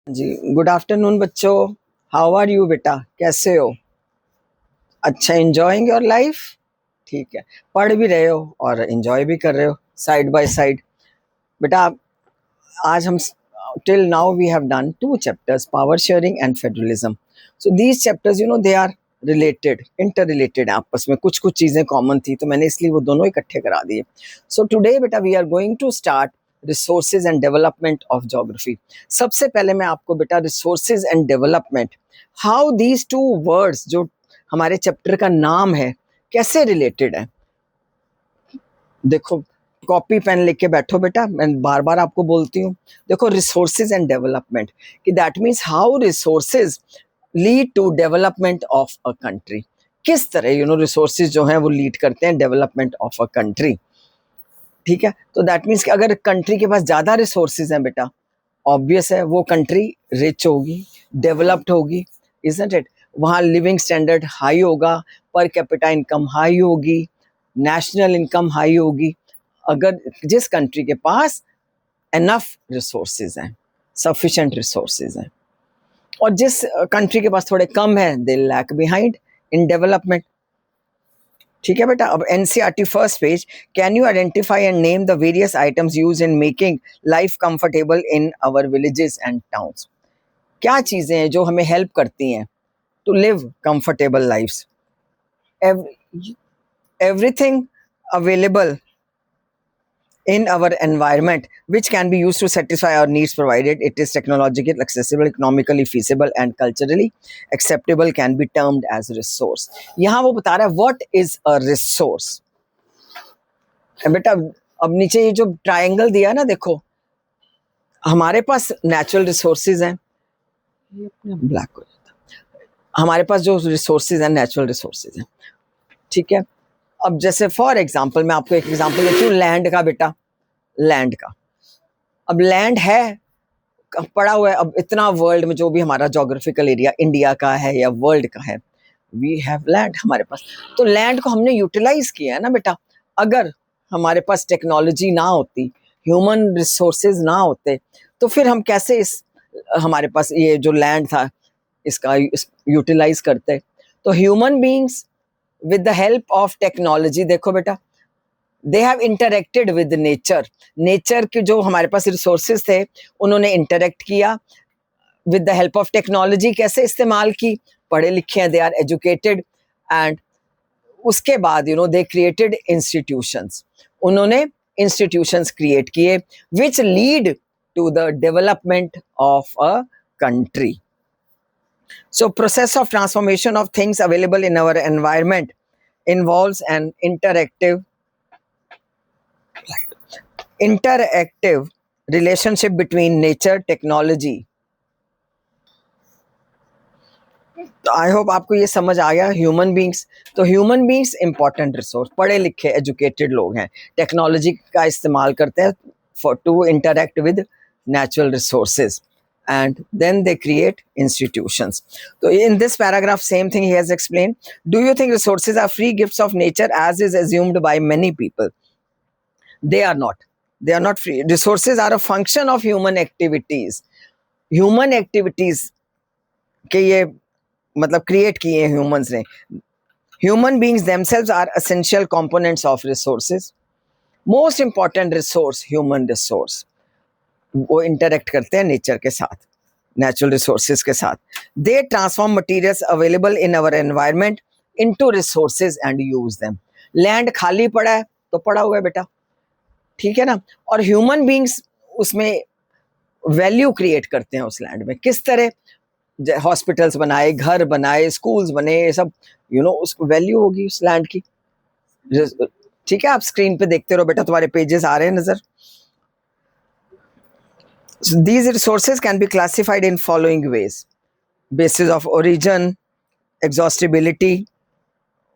जी, good afternoon बच्चों। How are you बेटा, कैसे हो? अच्छा, एंजॉयिंग योर लाइफ। ठीक है, पढ़ भी रहे हो और एंजॉय भी कर रहे हो साइड बाय साइड। बेटा आज हम till now we have done two chapters, power sharing and federalism. So these chapters they are related, inter related, आपस में कुछ कुछ चीज़ें कॉमन थी, तो मैंने इसलिए वो दोनों इकट्ठे करा दिए। सो टुडे बेटा we are going to start resources and development of geography. सबसे पहले मैं आपको बेटा resources and development, how these two words जो हमारे चैप्टर का नाम है कैसे रिलेटेड है। देखो, कॉपी पेन लेके बैठो बेटा, मैं बार बार आपको बोलती हूँ। देखो, रिसोर्सेज एंड डेवलपमेंट कि that means how resources lead to development of a country. किस तरह रिसोर्सेज जो हैं वो लीड करते हैं डेवलपमेंट ऑफ अ कंट्री। ठीक है, तो दैट मीन्स कि अगर कंट्री के पास ज़्यादा रिसोर्सेज हैं बेटा, ऑब्वियस है वो कंट्री रिच होगी, डेवलप्ड होगी, इजंट इट? वहाँ लिविंग स्टैंडर्ड हाई होगा, पर कैपिटा इनकम हाई होगी, नेशनल इनकम हाई होगी। अगर जिस कंट्री के पास एनफ रिसोर्सेज हैं, सफिशेंट रिसोर्सेज हैं, और जिस कंट्री के पास थोड़े कम है, they lack behind in development. ठीक है बेटा, अब NCERT first page, can you identify and name the various items use in making life comfortable in our villages and towns. क्या चीज़ें हैं जो हमें हेल्प करती हैं to live comfortable lifes? Everything available in our environment which can be used to satisfy our needs provided it is technologically accessible, economically feasible and culturally acceptable can be termed as resource. यहाँ वो बता रहा है what is a resource। बेटा अब नीचे ये जो ट्रायंगल दिया ना, देखो हमारे पास नेचुरल रिसोर्सेज हैं, ये अपने ब्लैक हो जाता, हमारे पास जो रिसोर्सेज हैं नेचुरल रिसोर्सेज हैं। ठीक है, अब जैसे फॉर एग्जांपल मैं आपको एक एग्जांपल देती हूँ लैंड का बेटा, लैंड का। अब लैंड है, पड़ा हुआ है, अब इतना वर्ल्ड में जो भी हमारा जोग्राफिकल एरिया इंडिया का है या वर्ल्ड का है, वी हैव लैंड हमारे पास। तो लैंड को हमने यूटिलाइज किया है ना बेटा। अगर हमारे पास टेक्नोलॉजी ना होती, ह्यूमन रिसोर्सेज ना होते, तो फिर हम कैसे इस हमारे पास ये जो लैंड था इसका यूटिलाइज करते? तो human beings with the help of technology, देखो बेटा, they have interacted with nature. Nature के जो हमारे पास रिसोर्सेज थे उन्होंने इंटरेक्ट किया with the help of technology. कैसे इस्तेमाल की? पढ़े लिखे हैं, दे आर एजुकेटेड, एंड उसके बाद दे क्रिएटेड इंस्टीट्यूशंस। उन्होंने इंस्टीट्यूशंस क्रिएट किए which lead to the development of a country. So process of transformation of things available in our environment involves an interactive relationship between nature, technology. तो I hope आपको ये समझ आ गया। Human beings, तो human beings important resource, पढ़े लिखे educated लोग हैं, टेक्नोलॉजी का इस्तेमाल करते हैं for to interact with natural resources and then they create institutions. So in this paragraph, same thing he has explained. Do you think resources are free gifts of nature as is assumed by many people? They are not. They are not free. Resources are a function of human activities. Human activities के ये मतलब create किए हैं humans ने। Human beings themselves are essential components of resources. Most important resource, human resource, वो interact करते हैं nature के साथ, नेचुरल रिसोर्सेज के साथ। They transform materials available in our environment into resources and use them. Land खाली पड़ा है तो पड़ा हुआ है बेटा, ठीक है ना, और ह्यूमन बींग्स उसमें वैल्यू क्रिएट करते हैं उस लैंड में। किस तरह? हॉस्पिटल्स बनाए, घर बनाए, स्कूल्स बने, ये सब उसको वैल्यू होगी उस लैंड की। ठीक है, आप स्क्रीन पे देखते रहो बेटा, तुम्हारे पेजेस आ रहे हैं नजर। So these resources can be classified in following ways: basis of origin, exhaustibility,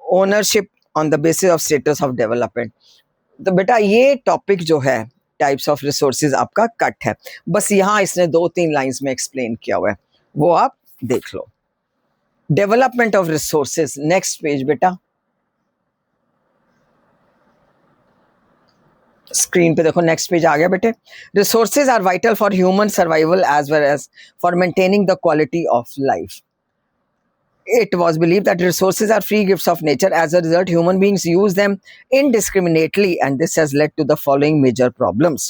ownership on the basis of status of development. तो बेटा ये टॉपिक जो है टाइप्स ऑफ रिसोर्सेज आपका कट है, बस यहाँ इसने 2-3 लाइंस में एक्सप्लेन किया हुआ है, वो आप देख लो। Development of resources, next page बेटा। स्क्रीन पे देखो, नेक्स्ट पेज आ गया बेटे. Resources are vital for human survival as well as for maintaining the quality of life. It was believed that resources are free gifts of nature. As a result, human beings use them indiscriminately, and this has led to the following major problems.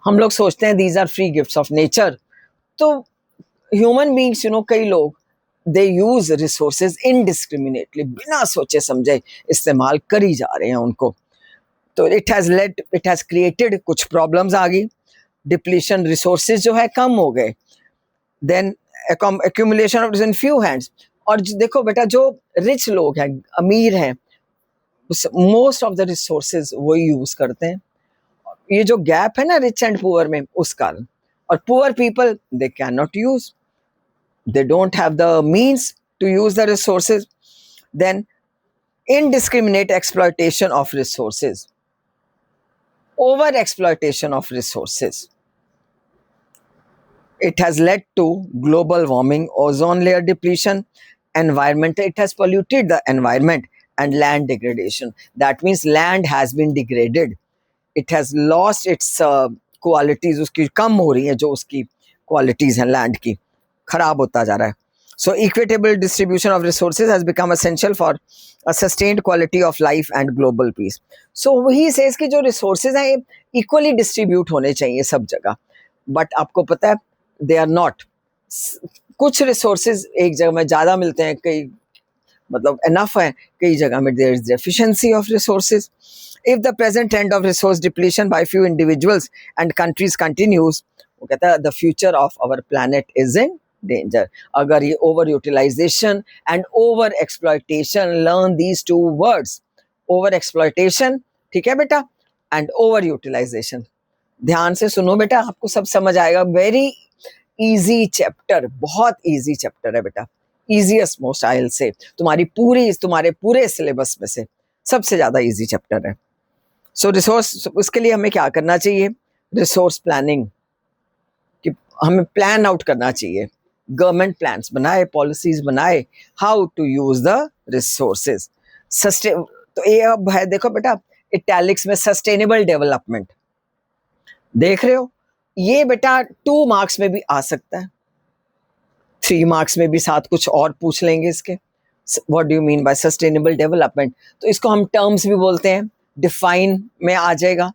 हम लोग सोचते हैं these are free gifts of nature. तो human beings कई लोग दे use resources indiscriminately, बिना सोचे समझे इस्तेमाल करी जा रहे हैं उनको. तो इट हैज क्रिएटेड कुछ प्रॉब्लम्स आ गई. डिप्लीशन, रिसोर्सेज जो है कम हो गए. Then accumulation of in few hands. और देखो बेटा, जो रिच लोग हैं, अमीर हैं, मोस्ट ऑफ द रिसोर्सेज वो यूज करते हैं. ये जो गैप है ना रिच एंड पुअर में, उस कारण. और poor people they can not use, they don't have the means to use the resources. Then indiscriminate exploitation of resources, over exploitation of resources, it has led to global warming, ozone layer depletion, environment, it has polluted the environment, and land degradation. That means land has been degraded, it has lost its qualities. उसकी कम हो रही है जो उसकी qualities हैं land की, खराब होता जा रहा है. So equitable distribution of resources has become essential for a sustained quality of life and global peace. So he says कि जो resources हैं equally distribute होने चाहिए सब जगह. But आपको पता है they are not. कुछ resources एक जगह में ज़्यादा मिलते हैं, कई मतलब enough है, कई जगह में there is deficiency of resources. If the present trend of resource depletion by few individuals and countries continues, वो कहता है the future of our planet is in danger. अगर ये over utilization and over exploitation, learn these two words, over exploitation, ठीक है बेटा, and over utilization. ध्यान से सुनो बेटा, आपको सब समझ आएगा. वेरी इजी चैप्टर, बहुत इजी चैप्टर है बेटा, easiest most I'll say. तुम्हारे पूरे सिलेबस में से सबसे ज्यादा इजी चैप्टर है. सो रिसोर्स, उसके लिए हमें क्या करना चाहिए? रिसोर्स प्लानिंग, कि हमें प्लान आउट करना चाहिए. गवर्नमेंट प्लान्स बनाए, पॉलिसीज बनाए, how to use the resources. तो ये अब है, देखो बेटा इटैलिक्स में सस्टेनेबल डेवलपमेंट देख रहे हो. ये बेटा 2 मार्क्स में भी आ सकता है, 3 मार्क्स में भी साथ कुछ और पूछ लेंगे इसके. What do you mean bye sustainable development? तो इसको हम टर्म्स भी बोलते हैं, डिफाइन में आ जाएगा,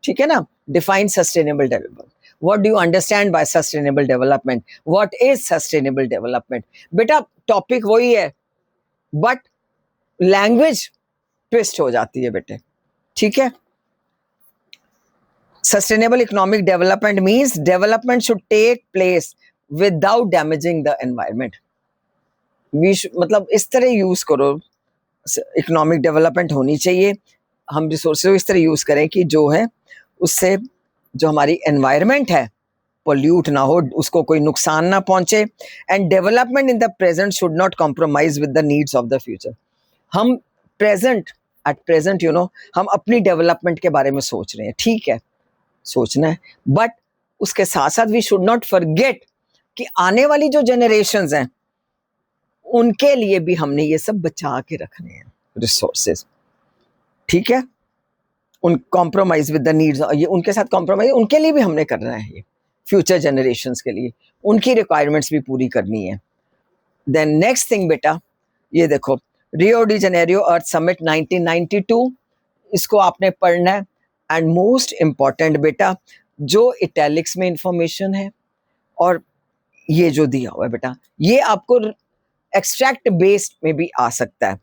ठीक है ना. Define sustainable development. What do you understand by sustainable development? What is sustainable development? बेटा टॉपिक वही है, बट लैंग्वेज ट्विस्ट हो जाती है बेटे, ठीक है. Sustainable economic development means development should take place without damaging the environment. मतलब इस तरह यूज करो, इकोनॉमिक डेवलपमेंट होनी चाहिए. हम रिसोर्सेज को इस तरह यूज करें कि जो है उससे जो हमारी एनवायरनमेंट है पोल्यूट ना हो, उसको कोई नुकसान ना पहुंचे. And development in the present should not compromise with the needs of the future. हम एट प्रेजेंट हम अपनी डेवलपमेंट के बारे में सोच रहे हैं, ठीक है, सोचना है, बट उसके साथ साथ वी शुड नॉट फॉरगेट कि आने वाली जो जनरेशंस हैं उनके लिए भी हमने ये सब बचा के रखने हैं रिसोर्सेज, ठीक है. उन कॉम्प्रोमाइज विद द नीड्स, ये उनके साथ कॉम्प्रोमाइज उनके लिए भी हमने करना है, ये फ्यूचर जनरेशंस के लिए उनकी रिक्वायरमेंट्स भी पूरी करनी है. देन नेक्स्ट थिंग बेटा, ये देखो रियो डी जेनेरियो अर्थ समिट 1992, इसको आपने पढ़ना है. एंड मोस्ट इम्पॉर्टेंट बेटा, जो इटैलिक्स में इंफॉर्मेशन है और ये जो दिया हुआ है बेटा, ये आपको एक्सट्रैक्ट बेस्ड में भी आ सकता है.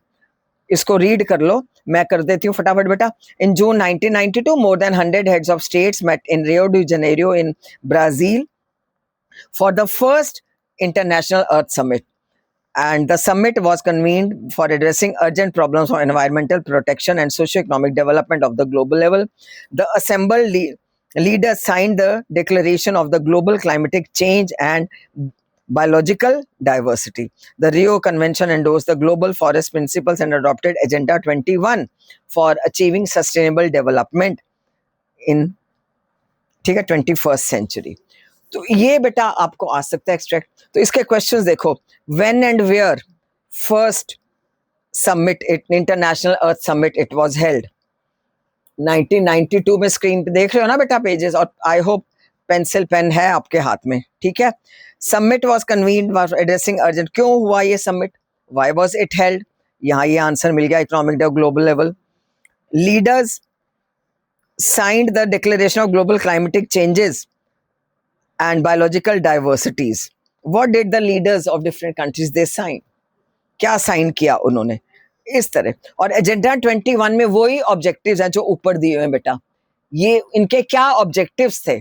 इसको रीड कर लो, मैं कर देती हूँ फटाफट बेटा. इन जून 1992 more than 100 heads of states met in Rio de Janeiro in Brazil for the first international earth summit, and the summit was convened for addressing urgent problems of environmental protection and socio-economic development of the global level. The assembled leaders signed the declaration of the global climatic change and biological diversity. The Rio Convention endorsed the global forest principles and adopted Agenda 21 for achieving sustainable development in, ठीक है, 21st century. तो ये बेटा आपको आ सकता है extract. तो इसके क्वेश्चंस देखो, when and where first summit, international earth summit, it was held. 1992 में स्क्रीन पे देख रहे हो ना बेटा पेजेस, और आई होप पेंसिल पेन है आपके हाथ में, ठीक है। Summit was convened for addressing urgent, क्यों हुआ ये summit, why was it held, यहाँ ये आंसर मिल गया, economic global level. Leaders signed the Declaration of Global Climatic Changes and Biological Diversities. What did the leaders of different countries they sign? क्या sign किया उन्होंने, इस तरह। और एजेंडा 21 में वही ऑब्जेक्टिव्स हैं जो ऊपर दिए हुए हैं बेटा। ये इनके क्या ऑब्जेक्टिव्स थे,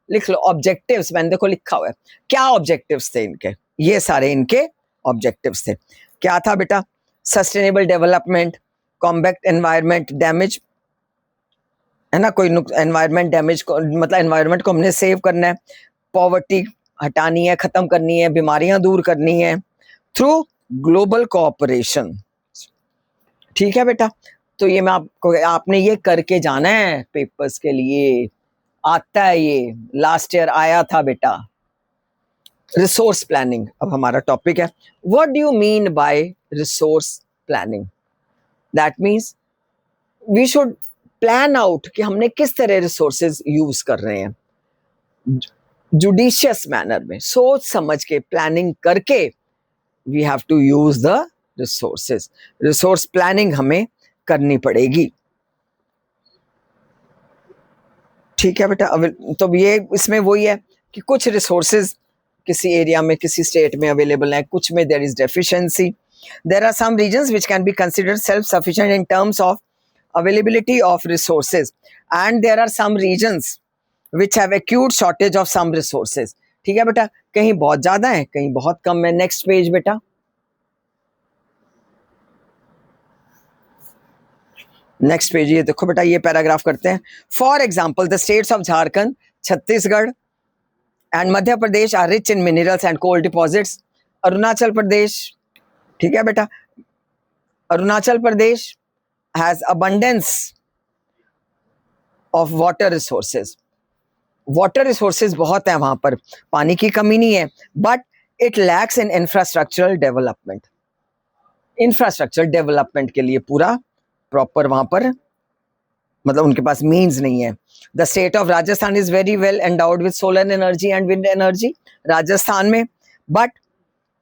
लिख लो ऑब्जेक्टिव्स, मैंने देखो लिखा हुआ है क्या ऑब्जेक्टिव्स थे इनके, ये सारे इनके ऑब्जेक्टिव्स थे। क्या था बेटा, sustainable development, combat environment damage, है ना, कोई एनवायरमेंट डैमेज को, मतलब एनवायरमेंट को हमने सेव करना है, पॉवर्टी हटानी है, खत्म करनी है, बीमारियां दूर करनी है थ्रू ग्लोबल कोऑपरेशन, ठीक है बेटा। तो ये मैं आपको, आपने ये करके जाना है पेपर्स के लिए, आता है ये, लास्ट ईयर आया था बेटा। रिसोर्स प्लानिंग अब हमारा टॉपिक है। What do you mean by resource planning? That means we should plan out कि हमने किस तरह रिसोर्सेज यूज कर रहे हैं, जुडिशियस मैनर में, सोच समझ के प्लानिंग करके we have to use the resources. Resource planning हमें करनी पड़ेगी, ठीक है बेटा। अब तो ये इसमें वही है कि कुछ रिसोर्सेज किसी एरिया में, किसी स्टेट में अवेलेबल है, कुछ में there is deficiency. There are some reasons which can be considered self sufficient in terms of availability of resources, and there are some regions which have acute shortage of some resources, ठीक है बेटा, कहीं बहुत ज्यादा है, कहीं बहुत कम है। नेक्स्ट पेज बेटा, नेक्स्ट पेज, ये देखो बेटा, ये पैराग्राफ करते हैं। For example the states of Jharkhand, Chhattisgarh and Madhya Pradesh are rich in minerals and coal deposits. Arunachal Pradesh, ठीक है बेटा, Arunachal Pradesh has abundance of water resources, water resources बहुत है वहां पर, पानी की कमी नहीं है, but it lacks in infrastructural development, infrastructure development के लिए पूरा प्रॉपर वहां पर, मतलब उनके पास मीन्स नहीं है। The state of Rajasthan is very well endowed with solar energy and wind energy, Rajasthan में, बट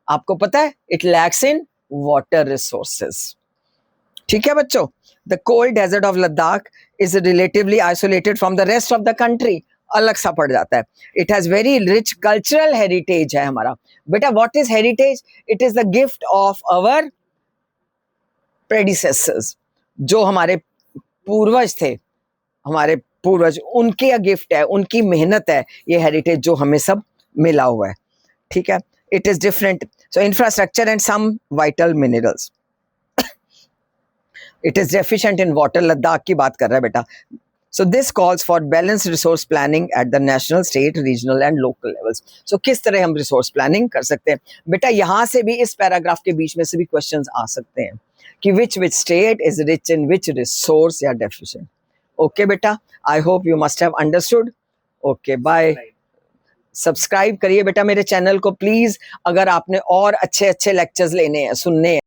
आपको पता है it lacks in water resources, ठीक है बच्चों। The cold desert of Ladakh is relatively isolated from the rest of the country, अलग सा पड़ जाता है। It has very rich cultural heritage है हमारा बेटा। What is heritage? It is the gift of our predecessors, जो हमारे पूर्वज थे, हमारे पूर्वज, उनकी गिफ्ट है, उनकी मेहनत है ये हेरिटेज जो हमें सब मिला हुआ है, ठीक है। It is different, so infrastructure and some vital minerals. It is deficient in water, Ladakh की बात कर रहा है बेटा। So this calls for balance resource planning at the national, state, regional and local levels. So किस तरह हम रिसोर्स प्लानिंग कर सकते हैं बेटा? यहाँ से भी, इस पैराग्राफ के बीच में से भी क्वेश्चंस आ सकते हैं कि which state is rich in which resource या डेफिशिएंट। ओके बेटा, I hope you must have understood. Okay, bye. Subscribe करिए बेटा मेरे चैनल को प्लीज, अगर आपने और अच्छे अच्छे लेक्चर्स लेने हैं, सुनने हैं।